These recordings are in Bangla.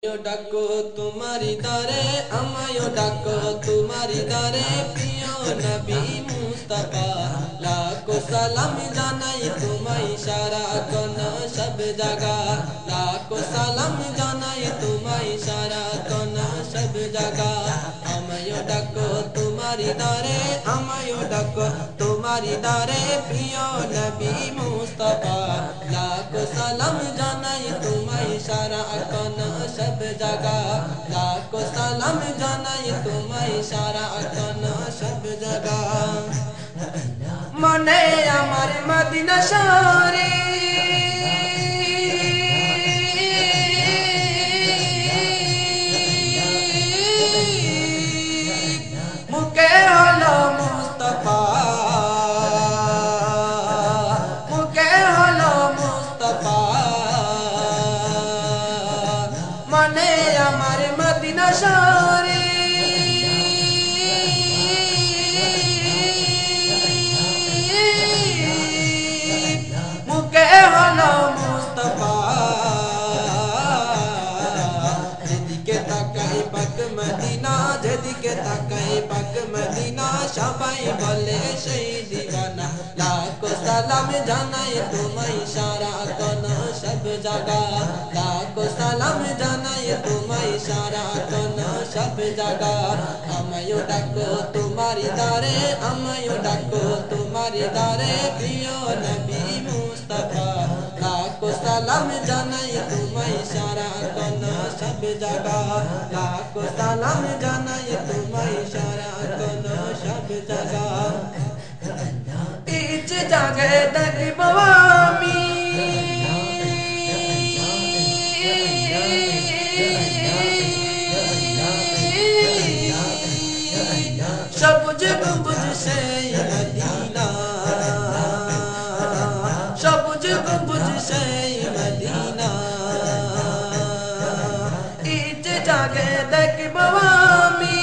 ডাকো তোমারি দারে আমায়ও ডাকো তোমারি দারে প্রিয় নবী মুস্তাফা লাখো সালাম জানাই তোমায় সারা কোন সব জায়গা লাখো সালাম জানাই তোমায় সারা কোন সব জায়গা আমায়ও ডাকো তোমারি দারে আমায়ও ডাকো তোমারি দারে প্রিয় নবী মুস্তাফা লাখো সালাম জানাই তোমায় সারা কোন সব জায়গা লাখো সালাম জানাই তোমায় সারা কোন সব জায়গা মনে আমার মদিনা শহরে মুখে হলো মুস্তাফা মুখে হলো মুস্তাফা মনে আমার মদিনা শহরে মুখে হলো মুস্তাফা যেদিকে তাকাই পাক মদিনা যেদিকে তাকাই পাক মদিনা সবাই বলে সেই দিওয়ানা লাখো সালাম জানাই তোমায় সারা কোন সব জায়গা লাখো সালাম জানাই তোমায় সারা কোন সব জায়গা আমায়ও ডাকো তোমারি দারে আমায়ও ডাকো তোমারি দারে প্রিয় নবী মুস্তাফা লাখো সালাম জানাই তোমায় সারা কোন সব জায়গা লাখো সালাম জানাই তোমায় সারা কোন সব জায়গা ইচ জাগে দেখব আমি সবুজ গম্বুজ সেই মদিনা সবুজ গম্বুজ সেই মদিনা ইচ জাগে দেখব আমি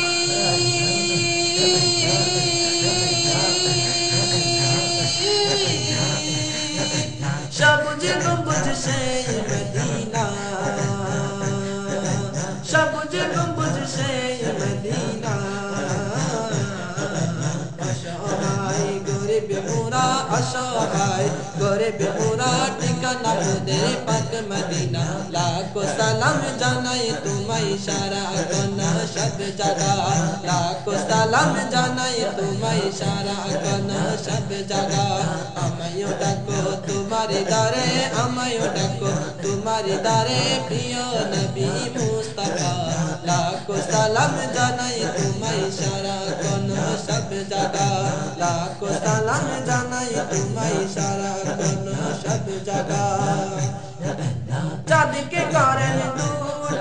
সবুজ গম্বুজ সেই মদিনা সবুজ গম্বুজ সেই মদিনা অসহায় গরিব মোরা অসহায় গরিব মোরা ঠিকানা মোদের পাক মদিনা লাখো সালাম জানাই তোমায় সারা কোন সব জায়গা লাখো সালাম জানাই তোমায় সারা কোন সব জায়গা আমায়ও ডাকো তোমারি দারে আমায়ও ডাকো তোমারি দারে প্রিয় নবী মুস্তাফা লাখো সালাম জানাই তোমায় সারা কোন সব জায়গা লাখো সালাম জানাই তোমায় সারা কোন সব জায়গা চাঁদকে করেন দু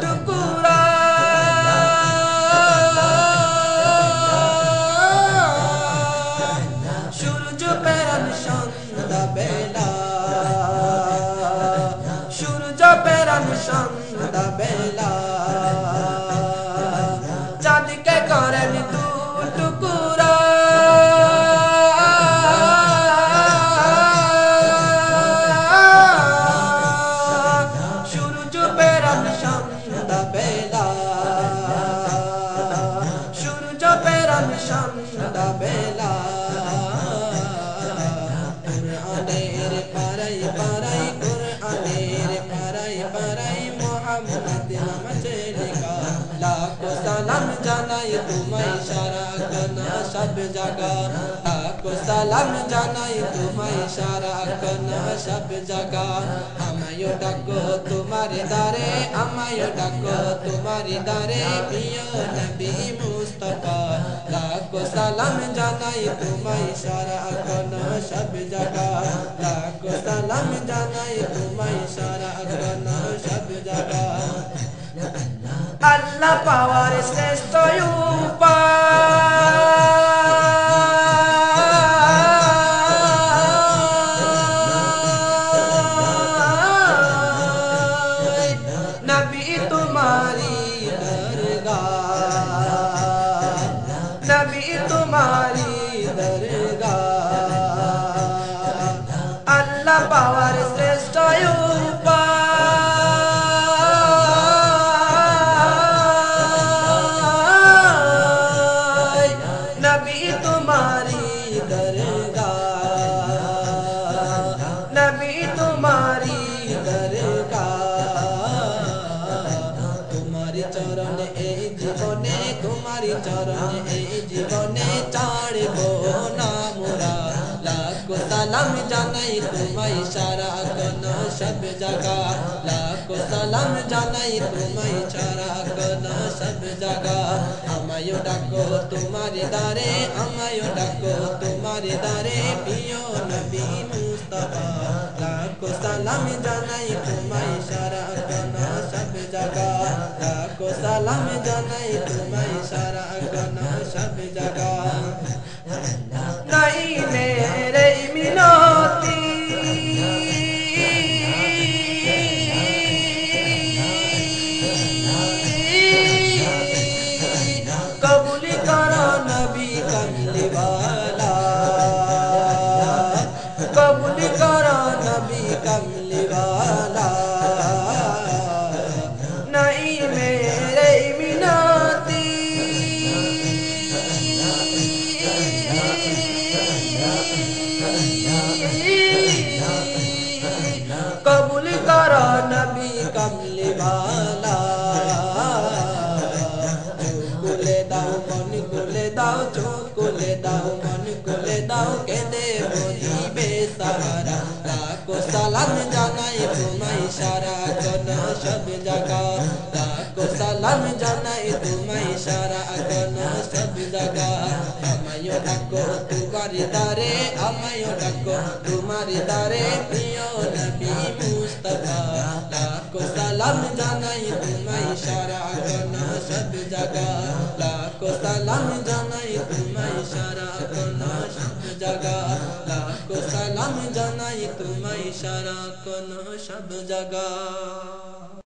টুকরা সূর্য পেরান সন্ধ্যা বেলা সূর্য পেরান সন্ধ্যা বেলা চাঁদকে করেন দু টুকরা সূর্য পেরান সন্ধ্যা বেলা সূর্য পেরান সন্ধ্যা বেলা কুরআনের পারাই পারাই কুরআনের পারাই পারাই মুহাম্মদ নামে লেখা লাখো সালাম জানাই তোমায় সারা কোন সব জায়গা লাখো সালাম জানাই তোমায় সারা কোন সব জায়গা আমায়ও ডাকো তোমারি দারে আমায়ও ডাকো তোমারি দারে প্রিয় নবী মুস্তাফা লাখো সালাম জানাই তোমায় সারা কোন সব জায়গা লাখো সালাম জানাই তোমায় সারা কোন সব জায়গা আল্লাহ পাওয়ার শ্রেষ্ঠ উপায় নবী তোমারি দরগাহ নবী তোমারি দরগাহ আল্লাহ পাওয়ার শ্রেষ্ঠ উপায় চরণে এই জীবনে তোমারি চরণে এই জীবনে ছাড়বো না মোরা লাখো সালাম জানাই তোমায় সারা কোন সব জায়গা লাখো সালাম জানাই তোমায় সারা কোন সব জায়গা আমায় ডাকো তোমার দারে আমায় ডাকো তোমার দারে প্রিয় নবী মুস্তাফা লাখো সালাম জানাই তোমায় সারা কোন সব জায়গা লাখো সালাম জানাই তোমায় সারা কোন সব জায়গা নাই মেরে মিনতি কবুল করো নবী কমলি वाला কবুল করো নবী কমলি वाला নাই মেরে মিনতি কবুল করো নবী কমলি वाला খুলে দাও মন খুলে দাও চোখ খুলে দাও মন খুলে দাও কেঁদে মরিবে সাহারা লাখো সালাম জানাই তোমায় সারা কোন সব জায়গা লাখো সালাম জানাই তোমায় সারা কোন সব জায়গা আমায় ডাকো তোমার দারে আমায় ডাকো তোমার দারে প্রিয় নবী মুস্তাফা লাখো সালাম জানাই তোমায় সারা কোন সব জায়গা লাখো সালাম জানাই তোমায় সারা কোন সব জায়গা লাখো সালাম জানাই তোমায় সারা কোন সব জায়গা